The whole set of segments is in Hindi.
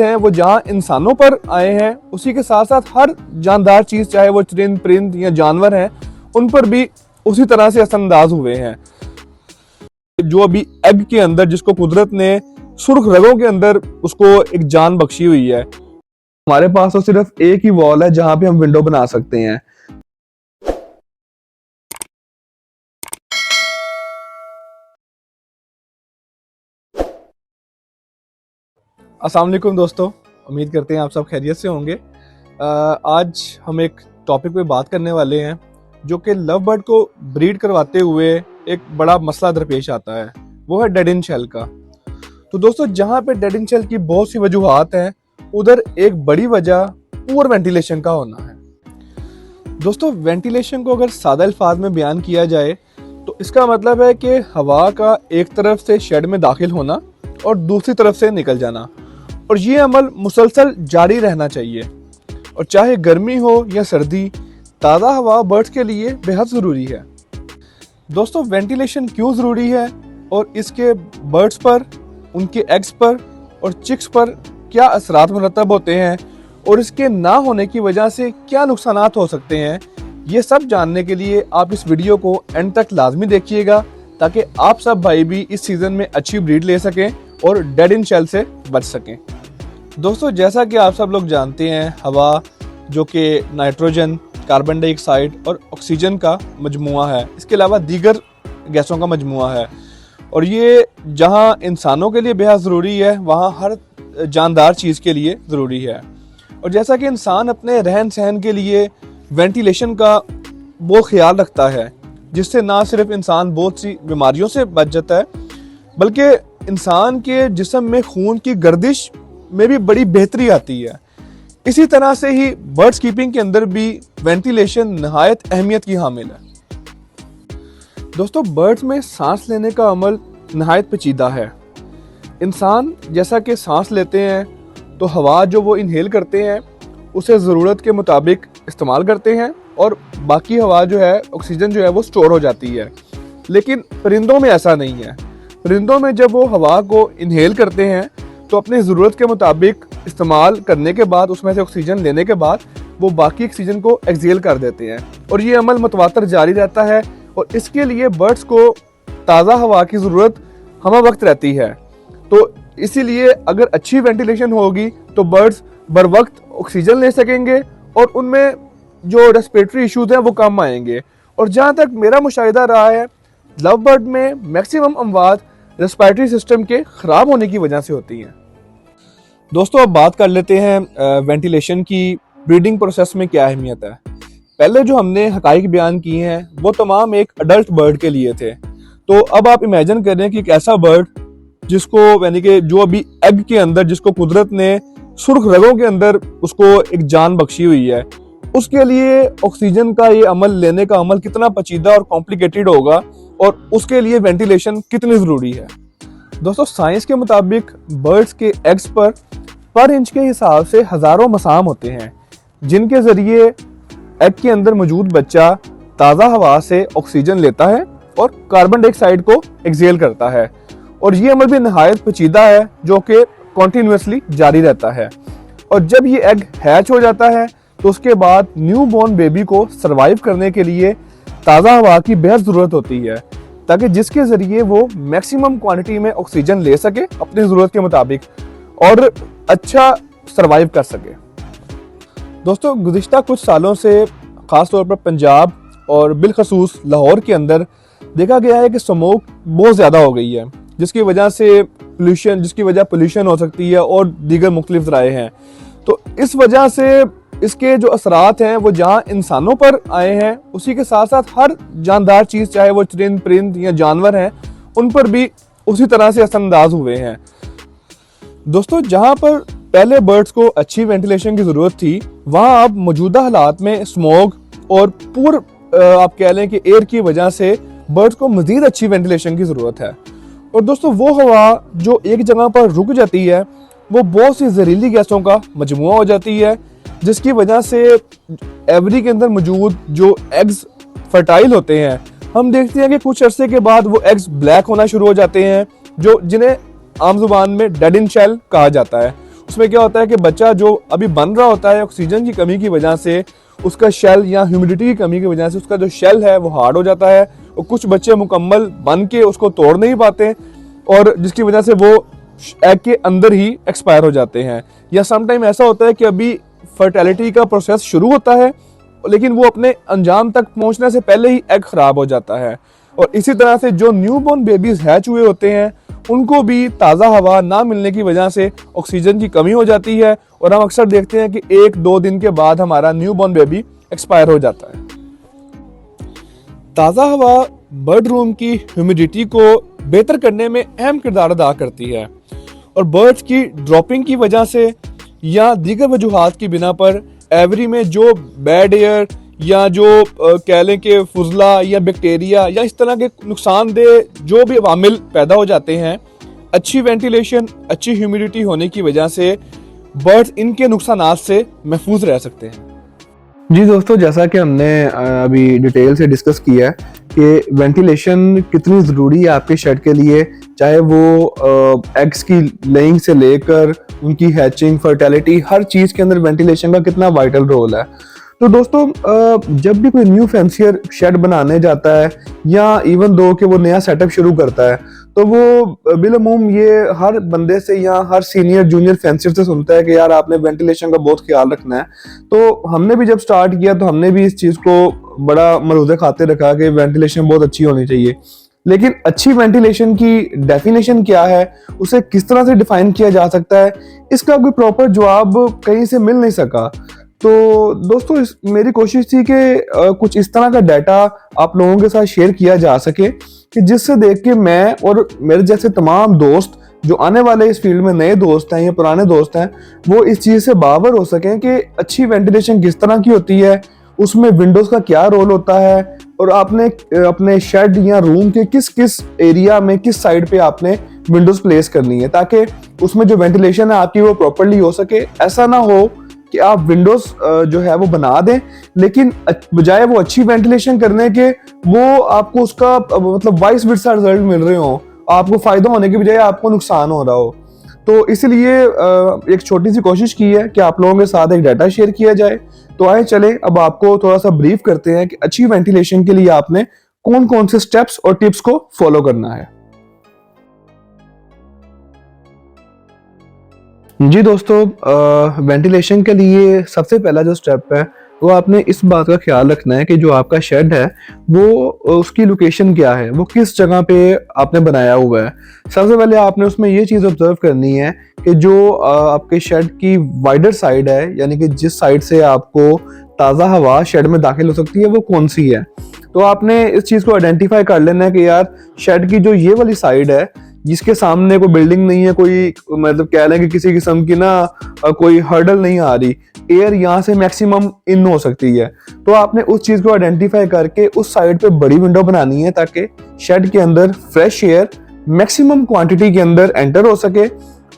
हैं वो जहाँ इंसानों पर आए हैं, उसी के साथ साथ हर जानदार चीज, चाहे वो चरिंद परिंद या जानवर हैं, उन पर भी उसी तरह से असरअंदाज हुए हैं। जो अभी एग के अंदर, जिसको कुदरत ने सुर्ख रगों के अंदर उसको एक जान बख्शी हुई है, हमारे पास तो सिर्फ एक ही वॉल है जहां पे हम विंडो बना सकते हैं। अस्सलाम वालेकुम दोस्तों, उम्मीद करते हैं आप सब खैरियत से होंगे। आज हम एक टॉपिक पे बात करने वाले हैं जो कि लव बर्ड को ब्रीड करवाते हुए एक बड़ा मसला दरपेश आता है, वो है डेड इन शेल का। तो दोस्तों, जहाँ पे डेड इन शेल की बहुत सी वजूहात हैं, उधर एक बड़ी वजह पुअर वेंटिलेशन का होना है। दोस्तों, वेंटिलेशन को अगर सादा अल्फाज में बयान किया जाए तो इसका मतलब है कि हवा का एक तरफ से शेड में दाखिल होना और दूसरी तरफ से निकल जाना, और ये अमल मुसलसल जारी रहना चाहिए। और चाहे गर्मी हो या सर्दी, ताज़ा हवा बर्ड्स के लिए बेहद ज़रूरी है। दोस्तों, वेंटिलेशन क्यों ज़रूरी है और इसके बर्ड्स पर, उनके एग्स पर और चिक्स पर क्या असरात मुरतब होते हैं और इसके ना होने की वजह से क्या नुकसानात हो सकते हैं, ये सब जानने के लिए आप इस वीडियो को एंड तक लाजमी देखिएगा, ताकि आप सब भाई भी इस सीज़न में अच्छी ब्रीड ले सकें और डेड इन शेल से बच सकें। दोस्तों, जैसा कि आप सब लोग जानते हैं, हवा जो कि नाइट्रोजन, कार्बन डाइऑक्साइड और ऑक्सीजन का मजमुआ है, इसके अलावा दीगर गैसों का मजमुआ है, और ये जहाँ इंसानों के लिए बेहद ज़रूरी है, वहाँ हर जानदार चीज़ के लिए ज़रूरी है। और जैसा कि इंसान अपने रहन सहन के लिए वेंटिलेशन का बहुत ख्याल रखता है, जिससे ना सिर्फ इंसान बहुत सी बीमारियों से बच जाता है, बल्कि इंसान के जिस्म में खून की गर्दिश में भी बड़ी बेहतरी आती है। इसी तरह से ही बर्ड्स कीपिंग के अंदर भी वेंटिलेशन नहायत अहमियत की हामिल है। दोस्तों, बर्ड्स में सांस लेने का अमल नहायत पेचीदा है। इंसान जैसा कि सांस लेते हैं तो हवा जो वो इनहेल करते हैं उसे ज़रूरत के मुताबिक इस्तेमाल करते हैं, और बाकी हवा जो है, ऑक्सीजन जो है, वो स्टोर हो जाती है। लेकिन परिंदों में ऐसा नहीं है। परिंदों में जब वो हवा को इनहेल करते हैं तो अपनी ज़रूरत के मुताबिक इस्तेमाल करने के बाद, उसमें से ऑक्सीजन लेने के बाद, वो बाकी ऑक्सीजन को एक्सहेल कर देते हैं, और ये अमल मुतवातर जारी रहता है। और इसके लिए बर्ड्स को ताज़ा हवा की ज़रूरत हमा वक्त रहती है। तो इसीलिए अगर अच्छी वेंटिलेशन होगी तो बर्ड्स बर वक्त ऑक्सीजन ले सकेंगे और उनमें जो रेस्पिरेटरी इश्यूज हैं वो कम आएंगे। और जहाँ तक मेरा मुशाहिदा रहा है, लव बर्ड में मैक्सिमम अमवात रेस्पिरेटरी सिस्टम के ख़राब होने की वजह से होती हैं। दोस्तों, अब बात कर लेते हैं वेंटिलेशन की ब्रीडिंग प्रोसेस में क्या अहमियत है। पहले जो हमने हकाइक बयान किए हैं वो तमाम एक अडल्ट बर्ड के लिए थे। तो अब आप इमेजिन करें कि एक ऐसा बर्ड जिसको, यानी कि जो अभी एग के अंदर, जिसको कुदरत ने सुर्ख रगों के अंदर उसको एक जान बख्शी हुई है, उसके लिए ऑक्सीजन का ये अमल लेने का अमल कितना पेचीदा और कॉम्प्लिकेटेड होगा, और उसके लिए वेंटिलेशन कितनी ज़रूरी है। दोस्तों, साइंस के मुताबिक बर्ड्स के एग्स पर इंच के हिसाब से हज़ारों मसाम होते हैं, जिनके ज़रिए एग के अंदर मौजूद बच्चा ताज़ा हवा से ऑक्सीजन लेता है और कार्बन डाइऑक्साइड को एक्सहेल करता है। और ये अमल भी नहायत पेचीदा है, जो कि कॉन्टिन्यूसली जारी रहता है। और जब ये एग हैच हो जाता है तो उसके बाद न्यू बॉर्न बेबी को सर्वाइव करने के लिए ताज़ा हवा की बेहद ज़रूरत होती है, ताकि जिसके ज़रिए वो मैक्सिमम क्वांटिटी में ऑक्सीजन ले सके अपनी ज़रूरत के मुताबिक और अच्छा सर्वाइव कर सके। दोस्तों, गुज़िश्ता कुछ सालों से ख़ास तौर पर पंजाब और बिलखसूस लाहौर के अंदर देखा गया है कि स्मोक बहुत ज़्यादा हो गई है, जिसकी वजह पोल्यूशन हो सकती है और दीगर मुख्तलिफ ज़राए हैं। तो इस वजह से इसके जो असरात हैं वो जहाँ इंसानों पर आए हैं, उसी के साथ साथ हर जानदार चीज़, चाहे वो चरिंद परिंद या जानवर हैं, उन पर भी उसी तरह से असरअंदाज हुए हैं। दोस्तों, जहाँ पर पहले बर्ड्स को अच्छी वेंटिलेशन की ज़रूरत थी, वहाँ अब मौजूदा हालात में स्मोक और पुअर आप कह लें कि एयर की वजह से बर्ड्स को मज़ीद अच्छी वेंटिलेशन की ज़रूरत है। और दोस्तों, वो हवा जो एक जगह पर रुक जाती है वो बहुत सी जहरीली गैसों का मजमुआ हो जाती है, जिसकी वजह से एवरी के अंदर मौजूद जो एग्स फर्टाइल होते हैं, हम देखते हैं कि कुछ अरसे के बाद वो एग्स ब्लैक होना शुरू हो जाते हैं, जिन्हें आम जुबान में डेड इन शेल कहा जाता है। उसमें क्या होता है कि बच्चा जो अभी बन रहा होता है ऑक्सीजन की कमी की वजह से उसका शेल या ह्यूमिडिटी की कमी की वजह से उसका जो शेल है वो हार्ड हो जाता है और कुछ बच्चे मुकम्मल बन के उसको तोड़ नहीं पाते और जिसकी वजह से वो एग के अंदर ही एक्सपायर हो जाते हैं। या समटाइम ऐसा होता है कि अभी फर्टिलिटी का प्रोसेस शुरू होता है लेकिन वो अपने अंजाम तक पहुंचने से पहले ही एग खराब हो जाता है। और इसी तरह से जो न्यूबॉर्न बेबीज हैच हुए होते हैं उनको भी ताज़ा हवा ना मिलने की वजह से ऑक्सीजन की कमी हो जाती है और हम अक्सर देखते हैं कि 1-2 दिन के बाद हमारा न्यूबॉर्न बेबी एक्सपायर हो जाता है। ताज़ा हवा बर्ड रूम की ह्यूमिडिटी को बेहतर करने में अहम किरदार अदा करती है और बर्ड्स की ड्रॉपिंग की वजह से या दीगर वजूहात की बिना पर एवरी में जो बैड एयर या जो कह लें कि फुजला या बैक्टीरिया या इस तरह के नुकसानदेह जो भी अवामिल पैदा हो जाते हैं, अच्छी वेंटिलेशन अच्छी ह्यूमिडिटी होने की वजह से बर्ड्स इनके नुकसानात से महफूज रह सकते हैं। जी दोस्तों, जैसा कि हमने अभी डिटेल से डिस्कस किया है कि वेंटिलेशन कितनी ज़रूरी है आपके शेड के लिए, चाहे वो एग्स की लेइंग से लेकर उनकी हैचिंग फर्टिलिटी हर चीज़ के अंदर वेंटिलेशन का कितना वाइटल रोल है। तो दोस्तों, जब भी कोई न्यू फैंसियर शेड बनाने जाता है या इवन दो कि वो नया सेटअप शुरू करता है तो वो बिलअमूम ये हर बंदे से या हर सीनियर जूनियर फैंसियर से सुनता है कि यार आपने वेंटिलेशन का बहुत ख्याल रखना है। तो हमने भी जब स्टार्ट किया तो हमने भी इस चीज़ को बड़ा मरूज़े खाते रखा कि वेंटिलेशन बहुत अच्छी होनी चाहिए। लेकिन अच्छी वेंटिलेशन की डेफिनेशन क्या है, उसे किस तरह से डिफाइन किया जा सकता है, इसका कोई प्रॉपर जवाब कहीं से मिल नहीं सका। तो दोस्तों, मेरी कोशिश थी कि कुछ इस तरह का डाटा आप लोगों के साथ शेयर किया जा सके कि जिससे देख के मैं और मेरे जैसे तमाम दोस्त जो आने वाले इस फील्ड में नए दोस्त हैं या पुराने दोस्त हैं वो इस चीज़ से बावर हो सकें कि अच्छी वेंटिलेशन किस तरह की होती है, उसमें विंडोज़ का क्या रोल होता है और आपने अपने शेड या रूम के किस किस एरिया में किस साइड पे आपने विंडोज़ प्लेस करनी है ताकि उसमें जो वेंटिलेशन है आपकी वो प्रॉपरली हो सके। ऐसा ना हो कि आप विंडोज जो है वो बना दें लेकिन बजाय वो अच्छी वेंटिलेशन करने के वो आपको उसका मतलब वाइस वर्सा रिजल्ट मिल रहे हो, आपको फायदा होने के बजाय आपको नुकसान हो रहा हो। तो इसलिए एक छोटी सी कोशिश की है कि आप लोगों के साथ एक डाटा शेयर किया जाए। तो आए चले अब आपको थोड़ा सा ब्रीफ करते हैं कि अच्छी वेंटिलेशन के लिए आपने कौन कौन से स्टेप्स और टिप्स को फॉलो करना है। जी दोस्तों, वेंटिलेशन के लिए सबसे पहला जो स्टेप है वो आपने इस बात का ख्याल रखना है कि जो आपका शेड है वो उसकी लोकेशन क्या है, वो किस जगह पे आपने बनाया हुआ है। सबसे पहले आपने उसमें ये चीज़ ऑब्जर्व करनी है कि जो आपके शेड की वाइडर साइड है, यानी कि जिस साइड से आपको ताज़ा हवा शेड में दाखिल हो सकती है वो कौन सी है। तो आपने इस चीज़ को आइडेंटिफाई कर लेना है कि यार शेड की जो ये वाली साइड है जिसके सामने कोई बिल्डिंग नहीं है, कोई मतलब कह लें कि किसी किस्म की ना कोई हर्डल नहीं आ रही, एयर यहाँ से मैक्सिमम इन हो सकती है। तो आपने उस चीज़ को आइडेंटिफाई करके उस साइड पे बड़ी विंडो बनानी है ताकि शेड के अंदर फ्रेश एयर मैक्सिमम क्वांटिटी के अंदर एंटर हो सके।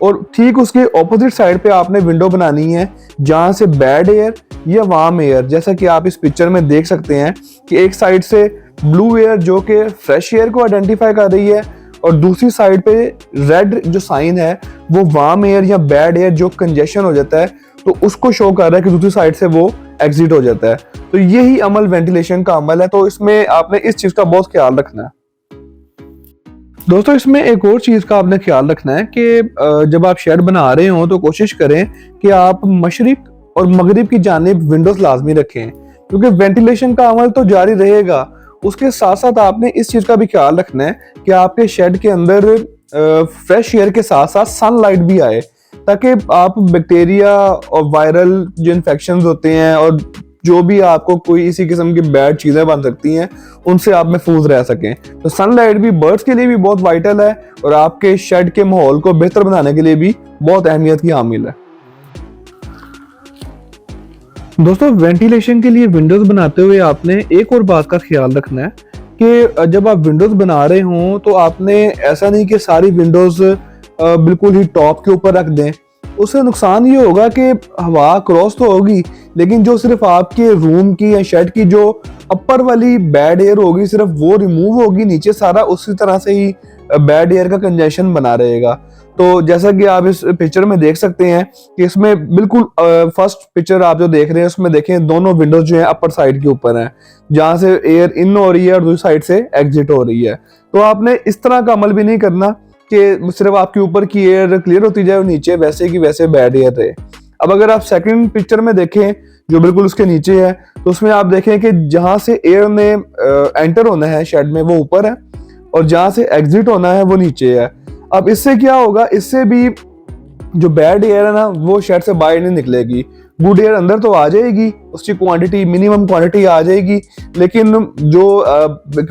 और ठीक उसके ऑपोजिट साइड पे आपने विंडो बनानी है जहाँ से बैड एयर या वार्म एयर, जैसा कि आप इस पिक्चर में देख सकते हैं कि एक साइड से ब्लू एयर जो कि फ्रेश एयर को आइडेंटिफाई कर रही है और दूसरी साइड पे रेड जो साइन है वो वार्म एयर या बैड एयर जो कंजेशन हो जाता है तो उसको शो कर रहा है कि दूसरी साइड से वो एग्जिट हो जाता है। तो यही अमल वेंटिलेशन का अमल है। तो इसमें आपने इस चीज का बहुत ख्याल रखना है। दोस्तों, इसमें एक और चीज का आपने ख्याल रखना है कि जब आप शेड बना रहे हो तो कोशिश करें कि आप मशरिक और मगरिब की जानिब विंडोज लाजमी रखें क्योंकि वेंटिलेशन का अमल तो जारी रहेगा, उसके साथ साथ आपने इस चीज का भी ख्याल रखना है कि आपके शेड के अंदर फ्रेश एयर के साथ साथ सनलाइट भी आए ताकि आप बैक्टीरिया और वायरल जो इन्फेक्शंस होते हैं और जो भी आपको कोई इसी किस्म की बैड चीजें बन सकती हैं उनसे आप महफूज रह सकें। तो सनलाइट भी बर्ड्स के लिए भी बहुत वाइटल है और आपके शेड के माहौल को बेहतर बनाने के लिए भी बहुत अहमियत की हामिल है। दोस्तों, वेंटिलेशन के लिए विंडोज बनाते हुए आपने एक और बात का ख्याल रखना है कि जब आप विंडोज बना रहे हो तो आपने ऐसा नहीं कि सारी विंडोज बिल्कुल ही टॉप के ऊपर रख दें। उससे नुकसान ये होगा कि हवा क्रॉस तो होगी लेकिन जो सिर्फ आपके रूम की या शेड की जो अपर वाली बैड एयर होगी सिर्फ वो रिमूव होगी, नीचे सारा उसी तरह से ही बैड एयर का कंजेशन बना रहेगा। तो जैसा कि आप इस पिक्चर में देख सकते हैं कि इसमें बिल्कुल फर्स्ट पिक्चर आप जो देख रहे हैं उसमें देखें दोनों विंडोज जो है अपर साइड के ऊपर हैं, जहां से एयर इन हो रही है और दूसरी साइड से एग्जिट हो रही है। तो आपने इस तरह का अमल भी नहीं करना कि सिर्फ आपके ऊपर की एयर क्लियर होती जाए और नीचे वैसे की वैसे बैड एयर रहे। अब अगर आप सेकंड पिक्चर में देखें जो बिल्कुल उसके नीचे है, तो उसमें आप देखें कि जहां से एयर ने एंटर होना है शेड में वो ऊपर है और जहां से एग्जिट होना है वो नीचे है। अब इससे क्या होगा, इससे भी जो बैड एयर है ना वो शेड से बाहर नहीं निकलेगी, गुड एयर अंदर तो आ जाएगी, उसकी क्वांटिटी मिनिमम क्वांटिटी आ जाएगी, लेकिन जो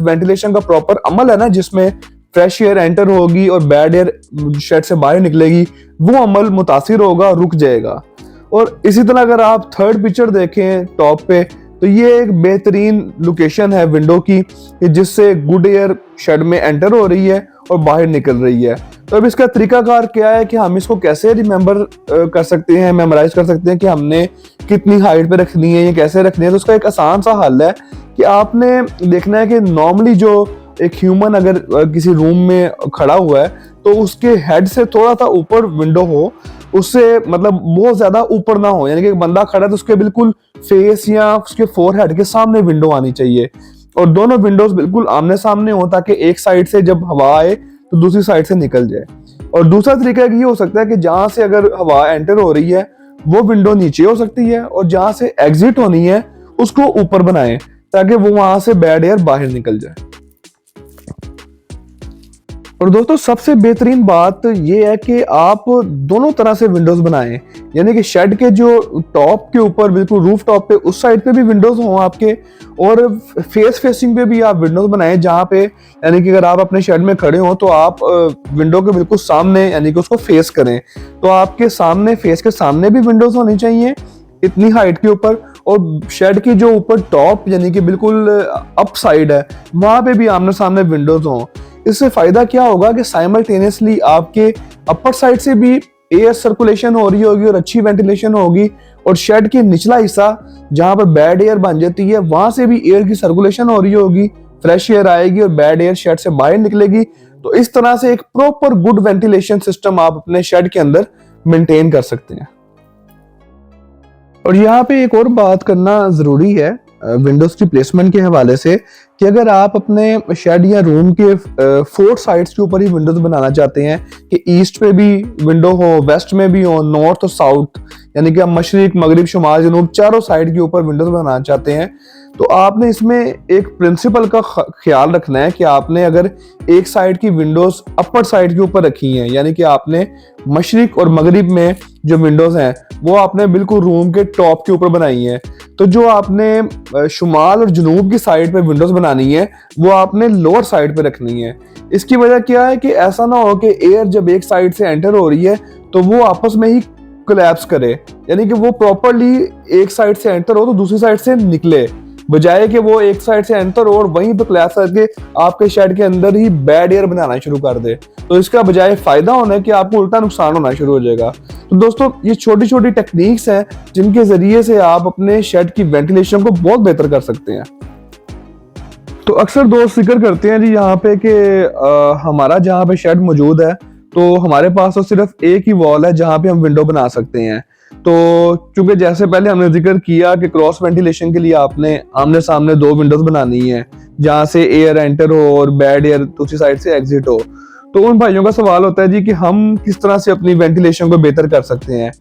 वेंटिलेशन का प्रॉपर अमल है ना जिसमें फ्रेश एयर एंटर होगी और बैड एयर शेड से बाहर निकलेगी, वो अमल मुतासिर होगा, रुक जाएगा। और इसी तरह अगर आप थर्ड पिक्चर देखें टॉप पे, तो ये एक बेहतरीन लोकेशन है विंडो की कि जिससे गुड एयर शेड में एंटर हो रही है और बाहर निकल रही है। तो अब इसका तरीकाकार क्या है कि हम इसको कैसे रिमेंबर कर सकते हैं, मेमोराइज कर सकते हैं कि हमने कितनी हाइट पे रखनी है, ये कैसे रखनी है। तो उसका एक आसान सा हल है कि आपने देखना है कि नॉर्मली जो एक ह्यूमन अगर किसी रूम में खड़ा हुआ है तो उसके हेड से थोड़ा सा ऊपर विंडो हो, उससे मतलब बहुत ज्यादा ऊपर ना हो, यानी कि बंदा खड़ा है तो उसके बिल्कुल फेस या उसके फोरहेड के सामने विंडो आनी चाहिए और दोनों विंडोज बिल्कुल आमने सामने हो ताकि एक साइड से जब हवा आए तो दूसरी साइड से निकल जाए। और दूसरा तरीका ये हो सकता है कि जहां से अगर हवा एंटर हो रही है वो विंडो नीचे हो सकती है और जहां से एग्जिट होनी है उसको ऊपर बनाएं ताकि वो वहां से बैड एयर बाहर निकल जाए। और दोस्तों सबसे बेहतरीन बात ये है कि आप दोनों तरह से विंडोज बनाएं, यानी कि शेड के जो टॉप के ऊपर बिल्कुल रूफ टॉप पे उस साइड पे भी विंडोज हों आपके, और फेस फेसिंग पे भी आप विंडोज बनाएं जहां पे यानी कि अगर आप अपने शेड में खड़े हो तो आप विंडो के बिल्कुल सामने यानी कि उसको फेस करें। तो आपके सामने फेस के सामने भी विंडोज होनी चाहिए इतनी हाइट के ऊपर, और शेड की जो ऊपर टॉप यानी कि बिल्कुल अप साइड है वहां पे भी आमने सामने विंडोज हों। इससे फायदा क्या होगा कि साइमल्टेनियसली आपके अपर साइड से भी एयर सर्कुलेशन हो रही होगी और अच्छी वेंटिलेशन होगी, और शेड के निचला हिस्सा जहां पर बैड एयर बन जाती है वहां से भी एयर की सर्कुलेशन हो रही होगी, फ्रेश एयर आएगी और बैड एयर शेड से बाहर निकलेगी। तो इस तरह से एक प्रॉपर गुड वेंटिलेशन सिस्टम आप अपने शेड के अंदर मेंटेन कर सकते हैं। और यहाँ पे एक और बात करना जरूरी है विंडोज की प्लेसमेंट के हवाले से कि अगर आप अपने शेड या रूम के 4 साइड्स के ऊपर ही विंडोज बनाना चाहते हैं कि ईस्ट पे भी विंडो हो, वेस्ट में भी हो, नॉर्थ और साउथ, यानी कि आप मशरिक मगरिब शुमाल जनूब चारों साइड के ऊपर विंडोज बनाना चाहते हैं, तो आपने इसमें एक प्रिंसिपल का ख्याल रखना है कि आपने अगर एक साइड की विंडोज अपर साइड के ऊपर रखी हैं, यानी कि आपने मशरिक और मगरिब में जो विंडोज हैं वो आपने बिल्कुल रूम के टॉप के ऊपर बनाई हैं, तो जो आपने शुमाल और जनूब की साइड पे विंडोज बनानी है वो आपने लोअर साइड पे रखनी है। इसकी वजह क्या है कि ऐसा ना हो कि एयर जब एक साइड से एंटर हो रही है तो वो आपस में ही कोलैप्स करे, यानी कि वो प्रॉपरली एक साइड से एंटर हो तो दूसरी साइड से निकले, बजाय कि वो एक साइड से एंटर हो और वहीं पे कोलैप्स करके आपके शेड के अंदर ही बैड एयर बनाना शुरू कर दे। तो इसका बजाय फायदा होना है कि आपको उल्टा नुकसान होना शुरू हो जाएगा। तो दोस्तों ये छोटी छोटी टेक्निक्स हैं जिनके जरिए से आप अपने शेड की वेंटिलेशन को बहुत बेहतर कर सकते हैं। तो अक्सर दोस्त जिक्र करते हैं जी यहाँ पे कि हमारा जहाँ पे शेड मौजूद है तो हमारे पास तो सिर्फ एक ही वॉल है जहाँ पे हम विंडो बना सकते हैं। तो चूंकि जैसे पहले हमने जिक्र किया कि क्रॉस वेंटिलेशन के लिए आपने आमने सामने 2 विंडोज बनानी है जहां से एयर एंटर हो और बैड एयर दूसरी साइड से एग्जिट हो, तो उन भाइयों का सवाल होता है जी कि हम किस तरह से अपनी वेंटिलेशन को बेहतर कर सकते हैं।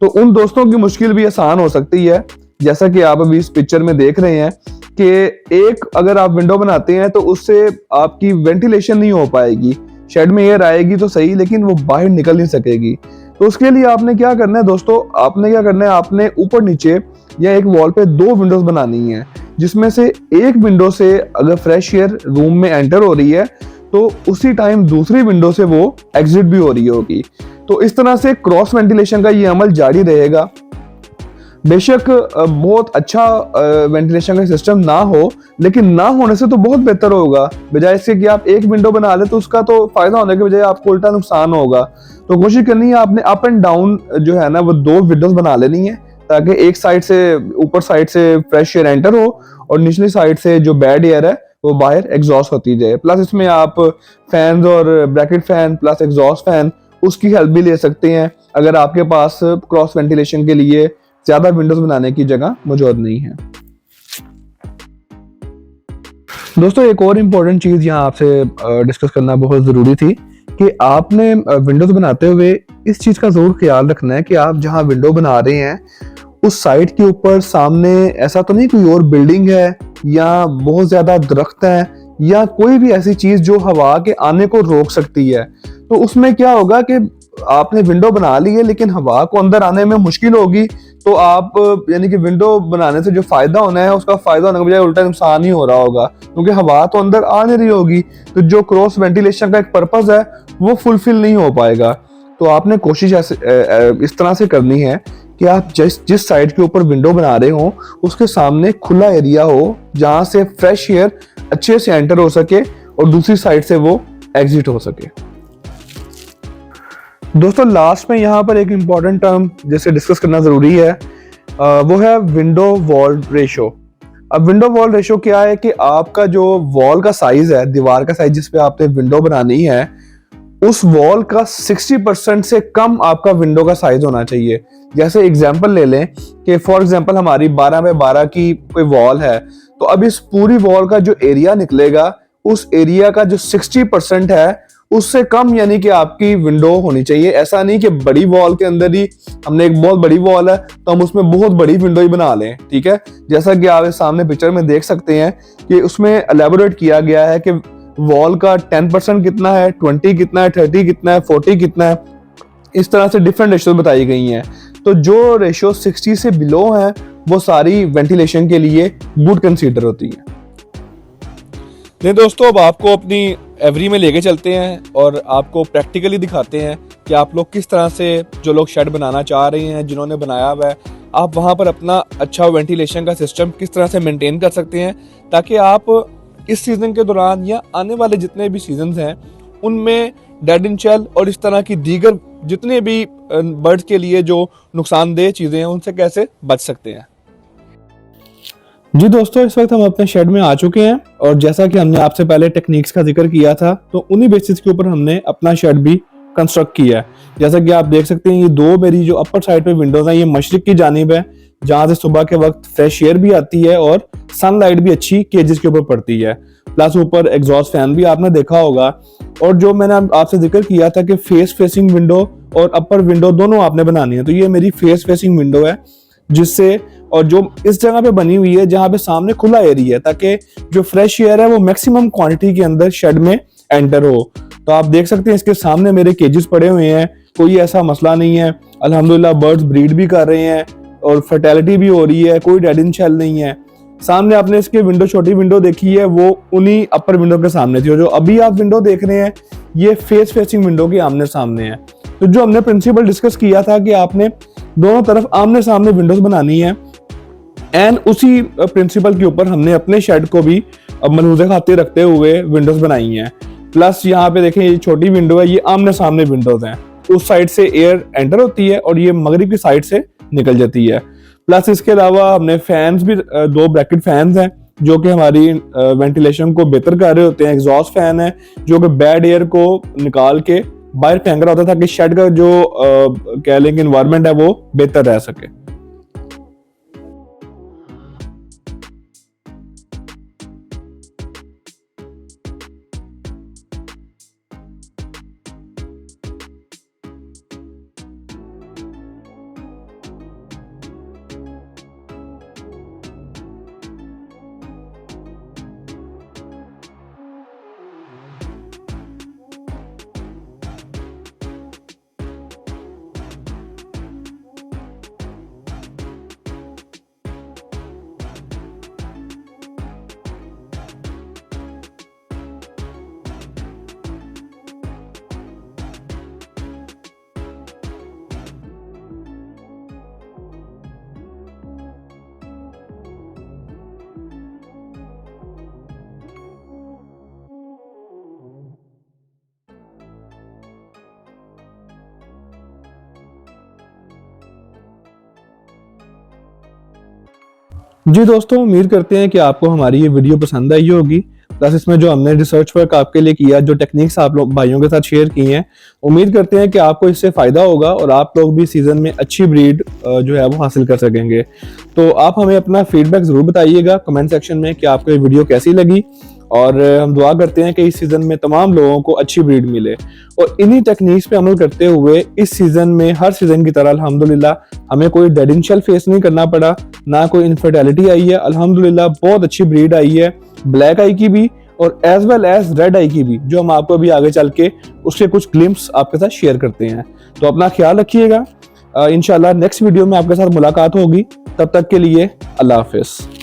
तो उन दोस्तों की मुश्किल भी आसान हो सकती है, जैसा कि आप अभी इस पिक्चर में देख रहे हैं कि एक अगर आप विंडो बनाते हैं तो उससे आपकी वेंटिलेशन नहीं हो पाएगी, शेड में एयर आएगी तो सही लेकिन वो बाहर निकल नहीं सकेगी। तो उसके लिए आपने क्या करना है दोस्तों, आपने क्या करना है, आपने ऊपर नीचे या एक वॉल पे 2 विंडोज बनानी है, जिसमें से एक विंडो से अगर फ्रेश एयर रूम में एंटर हो रही है तो उसी टाइम दूसरी विंडो से वो एग्जिट भी हो रही होगी। तो इस तरह से क्रॉस वेंटिलेशन का ये अमल जारी रहेगा। बेशक बहुत अच्छा वेंटिलेशन का सिस्टम ना हो, लेकिन ना होने से तो बहुत बेहतर होगा, बजाय इसके कि आप एक विंडो बना ले तो उसका तो फायदा होने के बजाय आपको उल्टा नुकसान होगा। तो कोशिश करनी है आपने अप एंड डाउन जो है ना वो 2 विंडोज बना लेनी है ताकि एक साइड से ऊपर साइड से फ्रेश एयर एंटर हो और निचली साइड से जो बैड एयर है वो बाहर एग्जॉस्ट होती जाए। प्लस इसमें आप फैंस और bracket fan plus exhaust fan उसकी हेल्प भी ले सकते हैं अगर आपके पास क्रॉस वेंटिलेशन के लिए ज्यादा विंडोज बनाने की जगह मौजूद नहीं है। दोस्तों एक और इम्पोर्टेंट चीज यहाँ आपसे डिस्कस करना बहुत जरूरी थी कि आपने विंडोज बनाते हुए इस चीज का जरूर ख्याल रखना है कि आप जहाँ विंडो बना रहे हैं उस साइट के ऊपर सामने ऐसा तो नहीं कोई और बिल्डिंग है या बहुत ज्यादा दरख्त है या कोई भी ऐसी चीज जो हवा के आने को रोक सकती है। तो उसमें क्या होगा कि आपने विंडो बना ली है लेकिन हवा को अंदर आने में मुश्किल होगी, तो आप यानी कि विंडो बनाने से जो फायदा होना है उसका फायदा होने के बजाय उल्टा नुकसान ही हो रहा होगा, क्योंकि हवा तो अंदर आ नहीं रही होगी। तो जो क्रॉस वेंटिलेशन का एक पर्पस है वो फुलफिल नहीं हो पाएगा। तो आपने कोशिश ऐसे इस तरह से करनी है कि आप जिस साइड के ऊपर विंडो बना रहे हो उसके सामने खुला एरिया हो जहां से फ्रेश एयर अच्छे से एंटर हो सके और दूसरी साइड से वो एग्जिट हो सके। दोस्तों लास्ट में यहाँ पर एक इंपॉर्टेंट टर्म जैसे डिस्कस करना जरूरी है, वो है विंडो वॉल रेशो। अब विंडो वॉल रेशो क्या है कि आपका जो वॉल का साइज है, दीवार का साइज जिस पे आपने विंडो बनानी है, उस वॉल का 60% से कम आपका विंडो का साइज होना चाहिए। जैसे एग्जांपल ले लें कि फॉर एग्जांपल हमारी 12 बाय 12 की कोई वॉल है, तो अब इस पूरी वॉल का जो एरिया निकलेगा उस एरिया का जो 60% है उससे कम यानी कि आपकी विंडो होनी चाहिए। ऐसा नहीं कि बड़ी वॉल के अंदर ही हमने एक बहुत बड़ी वॉल है तो हम उसमें बहुत बड़ी विंडो ही बना लें, ठीक है। जैसा कि आप सामने पिक्चर में देख सकते हैं कि उसमें एलेबोरेट किया गया है कि वॉल का 10% कितना है, 20 कितना है, 30 कितना है, 40 कितना है, इस तरह से डिफरेंट रेशियो बताई गई हैं। तो जो रेशियो 60 से बिलो है वो सारी वेंटिलेशन के लिए गुड कंसीडर होती है। नहीं दोस्तों, अब आपको अपनी एवरी में लेके चलते हैं और आपको प्रैक्टिकली दिखाते हैं कि आप लोग किस तरह से, जो लोग शेड बनाना चाह रहे हैं, जिन्होंने बनाया हुआ है, आप वहाँ पर अपना अच्छा वेंटिलेशन का सिस्टम किस तरह से मेंटेन कर सकते हैं ताकि आप इस सीज़न के दौरान या आने वाले जितने भी सीजन्स हैं उनमें डेड इन शेल और इस तरह की दीगर जितने भी बर्ड्स के लिए जो नुकसानदेह चीज़ें हैं उनसे कैसे बच सकते हैं। जी दोस्तों, इस वक्त हम अपने शेड में आ चुके हैं और जैसा कि हमने आपसे पहले टेक्निक्स का जिक्र किया था तो उन्हीं बेसिस के ऊपर हमने अपना शेड भी कंस्ट्रक्ट किया है। जैसा कि आप देख सकते हैं ये दो मेरी जो अपर साइड पे विंडोज हैं ये मशरिक की जानिब है जहां से सुबह के वक्त फ्रेश एयर भी आती है और सनलाइट भी अच्छी केजेस के ऊपर पड़ती है। प्लस ऊपर एग्जॉस्ट फैन भी आपने देखा होगा। और जो मैंने आपसे जिक्र किया था कि फेस फेसिंग विंडो और अपर विंडो दोनों आपने बनानी है, तो ये मेरी फेस फेसिंग विंडो है जिससे, और जो इस जगह पे बनी हुई है जहां पे सामने खुला एरिया है ताकि जो फ्रेश एयर है वो मैक्सिमम क्वांटिटी के अंदर शेड में एंटर हो। तो आप देख सकते हैं इसके सामने मेरे केजेस पड़े हुए हैं, कोई ऐसा मसला नहीं है। अल्हम्दुलिल्लाह बर्ड्स ब्रीड भी कर रहे हैं और फर्टिलिटी भी हो रही है, कोई डेड इन शेल नहीं है। सामने आपने इसके विंडो, छोटी विंडो देखी है, वो उन्हीं अपर विंडो के सामने थी। और जो अभी आप विंडो देख रहे हैं ये फेस फेसिंग विंडो के आमने सामने है। तो जो हमने प्रिंसिपल डिस्कस किया था कि आपने दोनों तरफ आमने सामने विंडोज बनानी है, एंड उसी प्रिंसिपल के ऊपर हमने अपने शेड को भी मलहूज़े खातिर रखते हुए विंडोज बनाई हैं। प्लस यहाँ पे देखें ये छोटी विंडो है, ये आमने सामने विंडोज हैं, उस साइड से एयर एंटर होती है और ये मगरिब की साइड से निकल जाती है। प्लस इसके अलावा हमने फैंस भी, दो ब्रैकेट फैंस हैं जो कि हमारी वेंटिलेशन को बेहतर कर रहे होते हैं। एग्जॉस्ट फैन है जो कि बैड एयर को निकाल के बाहर फेंक रहा होता है ताकि शेड का जो कह लें कि एनवायरनमेंट है वो बेहतर रह सके। जी दोस्तों, उम्मीद करते हैं कि आपको हमारी ये वीडियो पसंद आई होगी। प्लस इसमें जो हमने रिसर्च वर्क आपके लिए किया, जो टेक्निक्स आप लोग भाइयों के साथ शेयर की हैं, उम्मीद करते हैं कि आपको इससे फ़ायदा होगा और आप लोग भी सीज़न में अच्छी ब्रीड जो है वो हासिल कर सकेंगे। तो आप हमें अपना फीडबैक ज़रूर बताइएगा कमेंट सेक्शन में कि आपको ये वीडियो कैसी लगी, और हम दुआ करते हैं कि इस सीज़न में तमाम लोगों को अच्छी ब्रीड मिले। और इन्हीं टेक्निक्स पे अमल करते हुए इस सीज़न में हर सीज़न की तरह अल्हम्दुलिल्लाह हमें कोई डेड शेल फेस नहीं करना पड़ा, ना कोई इनफर्टिलिटी आई है। अल्हम्दुलिल्लाह बहुत अच्छी ब्रीड आई है, ब्लैक आई की भी और एज वेल एज रेड आई की भी, जो हम आपको अभी आगे चल के उसके कुछ ग्लिम्स आपके साथ शेयर करते हैं। तो अपना ख्याल रखिएगा, इंशाल्लाह नेक्स्ट वीडियो में आपके साथ मुलाकात होगी। तब तक के लिए अल्लाह हाफिज़।